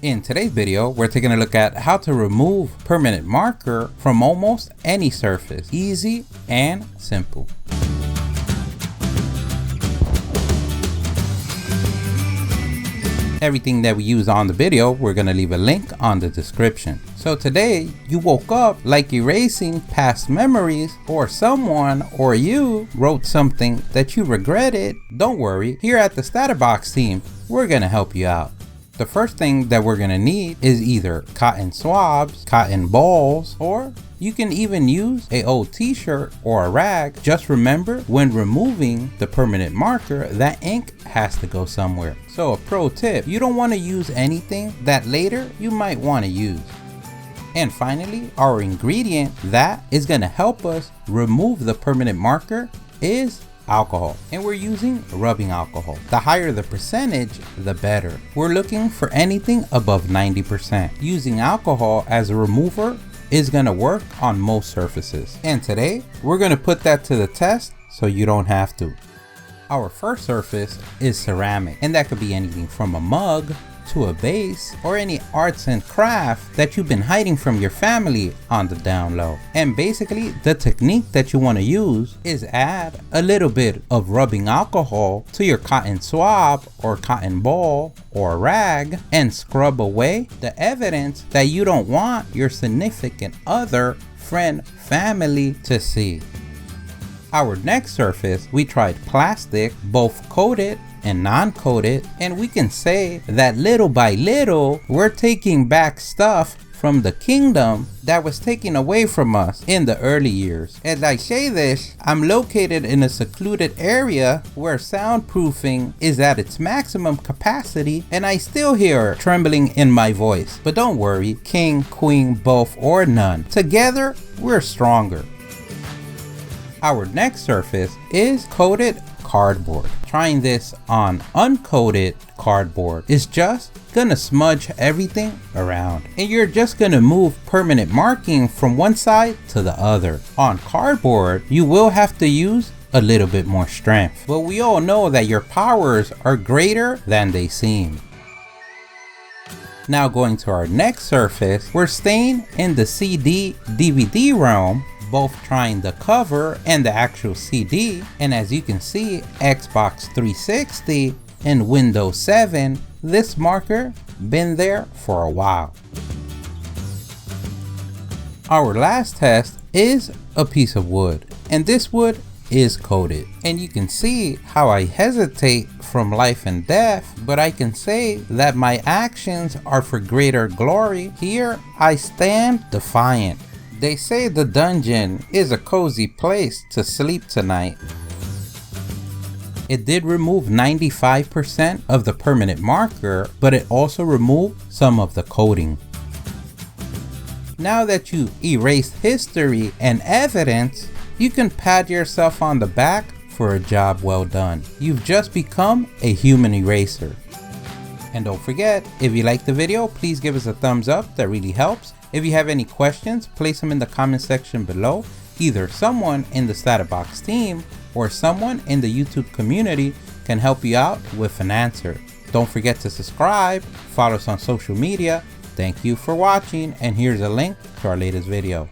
In today's video, we're taking a look at how to remove permanent marker from almost any surface. Easy and simple. Everything that we use on the video, we're going to leave a link on the description. So today, you woke up like erasing past memories, or someone or you wrote something that you regretted. Don't worry, here at the StatUpBox team, we're going to help you out. The first thing that we're going to need is either cotton swabs, cotton balls, or you can even use an old t-shirt or a rag. Just remember, when removing the permanent marker, that ink has to go somewhere. So a pro tip, you don't want to use anything that later you might want to use. And finally, our ingredient that is going to help us remove the permanent marker is alcohol, and we're using rubbing alcohol. The higher the percentage, the better. We're looking for anything above 90%. Using alcohol as a remover is going to work on most surfaces, and today we're going to put that to the test so you don't have to. Our first surface is ceramic, and that could be anything from a mug to a vase or any arts and craft that you've been hiding from your family on the down low. And basically the technique that you want to use is add a little bit of rubbing alcohol to your cotton swab or cotton ball or rag and scrub away the evidence that you don't want your significant other, friend, family to see. Our next surface, we tried plastic, both coated and non-coated, and we can say that little by little we're taking back stuff from the kingdom that was taken away from us in the early years. As I say this, I'm located in a secluded area where soundproofing is at its maximum capacity, and I still hear trembling in my voice. But don't worry, king, queen, both, or none. Together, we're stronger. Our next surface is coated cardboard. Trying this on uncoated cardboard is just gonna smudge everything around, and you're just gonna move permanent marking from one side to the other. On cardboard, you will have to use a little bit more strength, but we all know that your powers are greater than they seem. Now going to our next surface, we're staying in the CD DVD realm, both trying the cover and the actual CD, and as you can see, Xbox 360 and Windows 7, this marker been there for a while. Our last test is a piece of wood, and this wood is coated, and you can see how I hesitate from life and death, but I can say that my actions are for greater glory. Here I stand defiant. They say the dungeon is a cozy place to sleep tonight. It did remove 95% of the permanent marker, but it also removed some of the coating. Now that you erased history and evidence, you can pat yourself on the back for a job well done. You've just become a human eraser. And don't forget, if you liked the video, please give us a thumbs up, that really helps. If you have any questions, place them in the comment section below. Either someone in the StatUpBox team or someone in the YouTube community can help you out with an answer. Don't forget to subscribe, follow us on social media. Thank you for watching, and here's a link to our latest video.